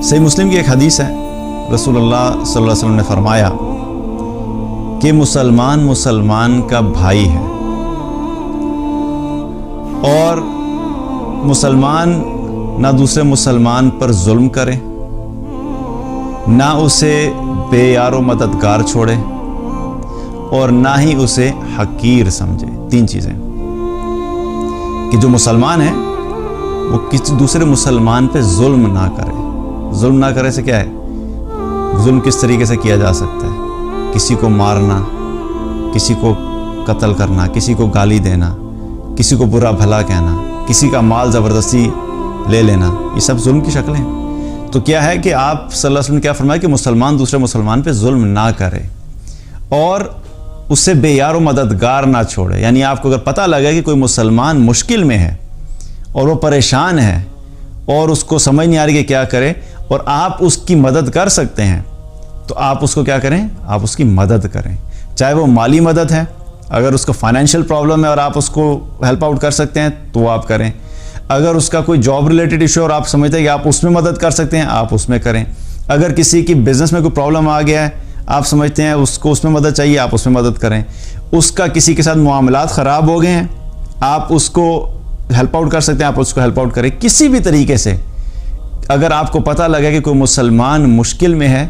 صحیح مسلم کی ایک حدیث ہے، رسول اللہ صلی اللہ علیہ وسلم نے فرمایا کہ مسلمان مسلمان کا بھائی ہے، اور مسلمان نہ دوسرے مسلمان پر ظلم کرے، نہ اسے بے یار و مددگار چھوڑے، اور نہ ہی اسے حقیر سمجھے۔ تین چیزیں کہ جو مسلمان ہے وہ کسی دوسرے مسلمان پہ ظلم نہ کرے۔ ظلم نہ کرے سے کیا ہے؟ ظلم کس طریقے سے کیا جا سکتا ہے؟ کسی کو مارنا، کسی کو قتل کرنا، کسی کو گالی دینا، کسی کو برا بھلا کہنا، کسی کا مال زبردستی لے لینا، یہ سب ظلم کی شکلیں ہیں۔ تو کیا ہے کہ آپ صلی اللہ علیہ وسلم نے کیا فرمایا کہ مسلمان دوسرے مسلمان پہ ظلم نہ کرے اور اس سے بے یار و مددگار نہ چھوڑے۔ یعنی آپ کو اگر پتہ لگا کہ کوئی مسلمان مشکل میں ہے اور وہ پریشان ہے اور اس کو سمجھ نہیں آ رہی کہ کیا کرے، اور آپ اس کی مدد کر سکتے ہیں، تو آپ اس کو کیا کریں؟ آپ اس کی مدد کریں، چاہے وہ مالی مدد ہے، اگر اس کو فائنینشیل پرابلم ہے اور آپ اس کو ہیلپ آؤٹ کر سکتے ہیں تو وہ آپ کریں، اگر اس کا کوئی جاب ریلیٹڈ ایشو اور آپ سمجھتے ہیں کہ آپ اس میں مدد کر سکتے ہیں آپ اس میں کریں، اگر کسی کی بزنس میں کوئی پرابلم آ گیا ہے آپ سمجھتے ہیں اس کو اس میں مدد چاہیے آپ اس میں مدد کریں، اس کا کسی کے ساتھ معاملات خراب ہو گئے ہیں آپ اس کو ہیلپ آؤٹ کر سکتے ہیں آپ اس کو ہیلپ آؤٹ کریں۔ کسی بھی طریقے سے اگر آپ کو پتہ لگا کہ کوئی مسلمان مشکل میں ہے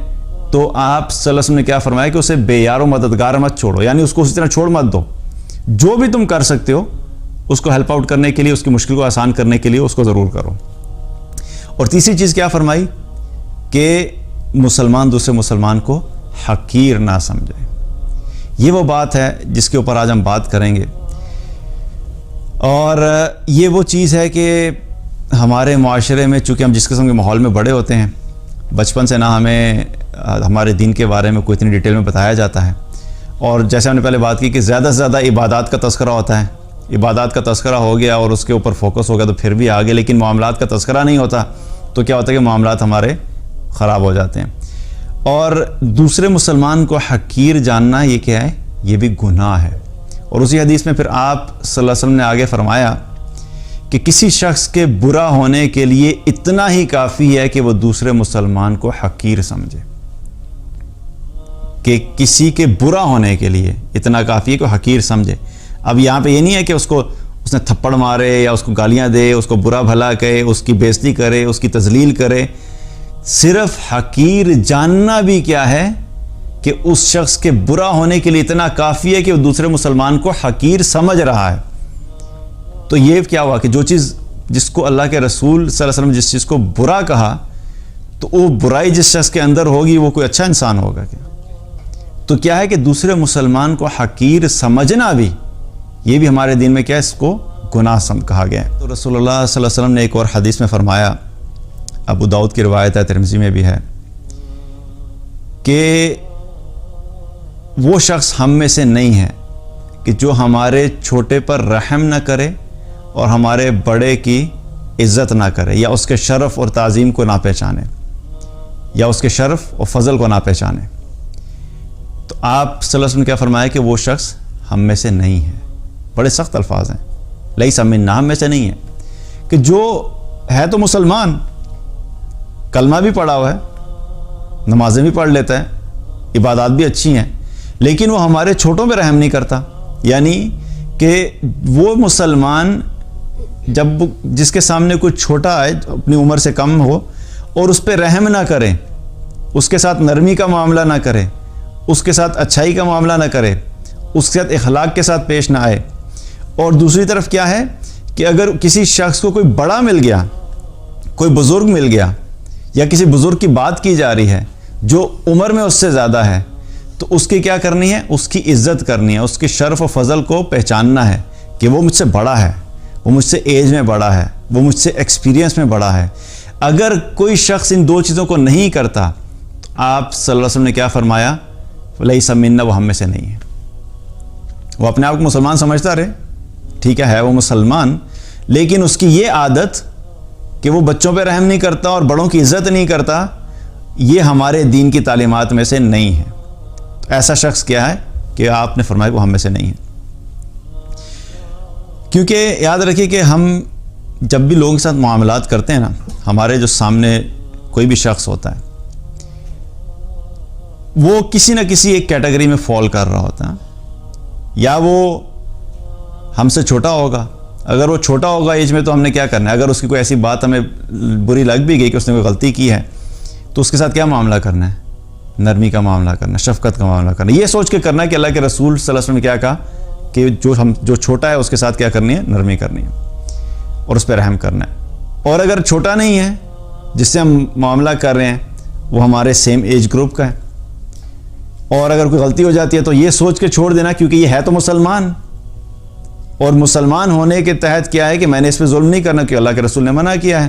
تو آپ صلی اللہ علیہ وسلم نے کیا فرمایا کہ اسے بے یار و مددگار مت چھوڑو، یعنی اس کو اسی طرح چھوڑ مت دو، جو بھی تم کر سکتے ہو اس کو ہیلپ آؤٹ کرنے کے لیے، اس کی مشکل کو آسان کرنے کے لیے اس کو ضرور کرو۔ اور تیسری چیز کیا فرمائی کہ مسلمان دوسرے مسلمان کو حقیر نہ سمجھے۔ یہ وہ بات ہے جس کے اوپر آج ہم بات کریں گے، اور یہ وہ چیز ہے کہ ہمارے معاشرے میں چونکہ ہم جس قسم کے ماحول میں بڑے ہوتے ہیں، بچپن سے نہ ہمیں ہمارے دین کے بارے میں کوئی اتنی ڈیٹیل میں بتایا جاتا ہے، اور جیسے ہم نے پہلے بات کی کہ زیادہ سے زیادہ عبادات کا تذکرہ ہوتا ہے، عبادات کا تذکرہ ہو گیا اور اس کے اوپر فوکس ہو گیا تو پھر بھی آگے، لیکن معاملات کا تذکرہ نہیں ہوتا تو کیا ہوتا ہے کہ معاملات ہمارے خراب ہو جاتے ہیں۔ اور دوسرے مسلمان کو حقیر جاننا یہ کیا ہے؟ یہ بھی گناہ ہے۔ اور اسی حدیث میں پھر آپ صلی اللہ علیہ وسلم نے آگے فرمایا کہ کسی شخص کے برا ہونے کے لیے اتنا ہی کافی ہے کہ وہ دوسرے مسلمان کو حقیر سمجھے، کہ کسی کے برا ہونے کے لیے اتنا کافی ہے کہ وہ حقیر سمجھے۔ اب یہاں پہ یہ نہیں ہے کہ اس نے تھپڑ مارے یا اس کو گالیاں دے، اس کو برا بھلا کہے، اس کی بے عزتی کرے، اس کی تذلیل کرے، صرف حقیر جاننا بھی کیا ہے کہ اس شخص کے برا ہونے کے لیے اتنا کافی ہے کہ وہ دوسرے مسلمان کو حقیر سمجھ رہا ہے۔ تو یہ کیا ہوا کہ جو چیز جس کو اللہ کے رسول صلی اللہ علیہ وسلم جس چیز کو برا کہا تو وہ برائی جس شخص کے اندر ہوگی وہ کوئی اچھا انسان ہوگا کیا؟ تو کیا ہے کہ دوسرے مسلمان کو حقیر سمجھنا بھی، یہ بھی ہمارے دین میں کیا ہے؟ اس کو گناہ کہا گیا ہے۔ تو رسول اللہ صلی اللہ علیہ وسلم نے ایک اور حدیث میں فرمایا، ابو داؤد کی روایت ہے، ترمذی میں بھی ہے، کہ وہ شخص ہم میں سے نہیں ہے کہ جو ہمارے چھوٹے پر رحم نہ کرے اور ہمارے بڑے کی عزت نہ کرے، یا اس کے شرف اور تعظیم کو نہ پہچانے، یا اس کے شرف اور فضل کو نہ پہچانے۔ تو آپ صلی اللہ علیہ وسلم نے کیا فرمایا کہ وہ شخص ہم میں سے نہیں ہے۔ بڑے سخت الفاظ ہیں، لیس منا، ہم میں سے نہیں ہے، کہ جو ہے تو مسلمان، کلمہ بھی پڑھا ہوا ہے، نمازیں بھی پڑھ لیتا ہے، عبادات بھی اچھی ہیں، لیکن وہ ہمارے چھوٹوں پہ رحم نہیں کرتا۔ یعنی کہ وہ مسلمان جب جس کے سامنے کوئی چھوٹا ہے اپنی عمر سے کم ہو اور اس پہ رحم نہ کرے، اس کے ساتھ نرمی کا معاملہ نہ کرے، اس کے ساتھ اچھائی کا معاملہ نہ کرے، اس کے ساتھ اخلاق کے ساتھ پیش نہ آئے، اور دوسری طرف کیا ہے کہ اگر کسی شخص کو کوئی بڑا مل گیا، کوئی بزرگ مل گیا، یا کسی بزرگ کی بات کی جا رہی ہے جو عمر میں اس سے زیادہ ہے، تو اس کی کیا کرنی ہے؟ اس کی عزت کرنی ہے، اس کے شرف و فضل کو پہچاننا ہے کہ وہ مجھ سے بڑا ہے، وہ مجھ سے ایج میں بڑا ہے، وہ مجھ سے ایکسپیرینس میں بڑا ہے۔ اگر کوئی شخص ان دو چیزوں کو نہیں کرتا تو آپ صلی اللہ علیہ وسلم نے کیا فرمایا؟ لیس منا، وہ ہم میں سے نہیں ہے۔ وہ اپنے آپ کو مسلمان سمجھتا رہے، ٹھیک ہے وہ مسلمان، لیکن اس کی یہ عادت کہ وہ بچوں پہ رحم نہیں کرتا اور بڑوں کی عزت نہیں کرتا، یہ ہمارے دین کی تعلیمات میں سے نہیں ہے۔ تو ایسا شخص کیا ہے کہ آپ نے فرمایا وہ ہم میں سے نہیں ہے۔ کیونکہ یاد رکھیے کہ ہم جب بھی لوگوں کے ساتھ معاملات کرتے ہیں نا، ہمارے جو سامنے کوئی بھی شخص ہوتا ہے وہ کسی نہ کسی ایک کیٹیگری میں فال کر رہا ہوتا ہے. یا وہ ہم سے چھوٹا ہوگا. اگر وہ چھوٹا ہوگا ایج میں تو ہم نے کیا کرنا ہے؟ اگر اس کی کوئی ایسی بات ہمیں بری لگ بھی گئی کہ اس نے کوئی غلطی کی ہے تو اس کے ساتھ کیا معاملہ کرنا ہے؟ نرمی کا معاملہ کرنا, شفقت کا معاملہ کرنا. یہ سوچ کے کرنا ہے کہ اللہ کے رسول صلی اللہ علیہ وسلم نے کیا کہا کہ جو چھوٹا ہے اس کے ساتھ کیا کرنی ہے؟ نرمی کرنی ہے اور اس پہ رحم کرنا ہے. اور اگر چھوٹا نہیں ہے جس سے ہم معاملہ کر رہے ہیں وہ ہمارے سیم ایج گروپ کا ہے اور اگر کوئی غلطی ہو جاتی ہے تو یہ سوچ کے چھوڑ دینا کیونکہ یہ ہے تو مسلمان, اور مسلمان ہونے کے تحت کیا ہے کہ میں نے اس پہ ظلم نہیں کرنا, کہ اللہ کے رسول نے منع کیا ہے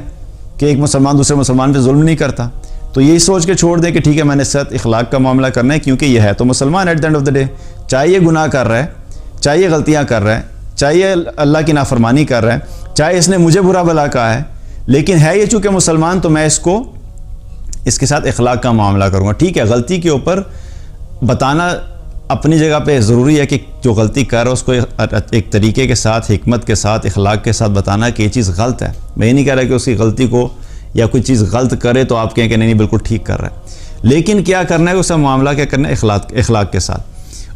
کہ ایک مسلمان دوسرے مسلمان پہ ظلم نہیں کرتا. تو یہی سوچ کے چھوڑ دیں کہ ٹھیک ہے میں نے اس ساتھ اخلاق کا معاملہ کرنا ہے کیونکہ یہ ہے تو مسلمان at the end of the day. چاہے یہ گناہ کر رہا ہے, چاہے یہ غلطیاں کر رہا ہے, چاہے یہ اللہ کی نافرمانی کر رہا ہے, چاہے اس نے مجھے برا بھلا کہا ہے, لیکن ہے یہ چونکہ مسلمان تو میں اس کے ساتھ اخلاق کا معاملہ کروں گا. ٹھیک ہے, غلطی کے اوپر بتانا اپنی جگہ پہ ضروری ہے کہ جو غلطی کر رہا ہے اس کو ایک طریقے کے ساتھ, حکمت کے ساتھ, اخلاق کے ساتھ بتانا کہ یہ چیز غلط ہے. میں یہ نہیں کہہ رہا کہ اس کی غلطی کو یا کوئی چیز غلط کرے تو آپ کہیں کہ نہیں بالکل ٹھیک کر رہا ہے, لیکن کیا کرنا ہے اس کا معاملہ کیا کرنا ہے؟ اخلاق کے ساتھ.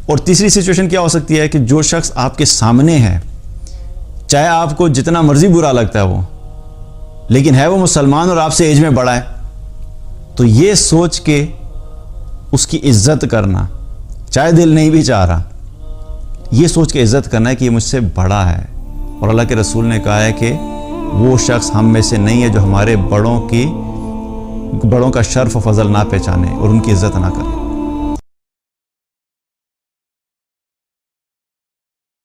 اور تیسری سچویشن کیا ہو سکتی ہے کہ جو شخص آپ کے سامنے ہے, چاہے آپ کو جتنا مرضی برا لگتا ہے وہ, لیکن ہے وہ مسلمان اور آپ سے ایج میں بڑا ہے, تو یہ سوچ کے اس کی عزت کرنا, چاہے دل نہیں بھی چاہ رہا, یہ سوچ کے عزت کرنا ہے کہ یہ مجھ سے بڑا ہے. اور اللہ کے رسول نے کہا ہے کہ وہ شخص ہم میں سے نہیں ہے جو ہمارے بڑوں کا شرف و فضل نہ پہچانے اور ان کی عزت نہ کرے.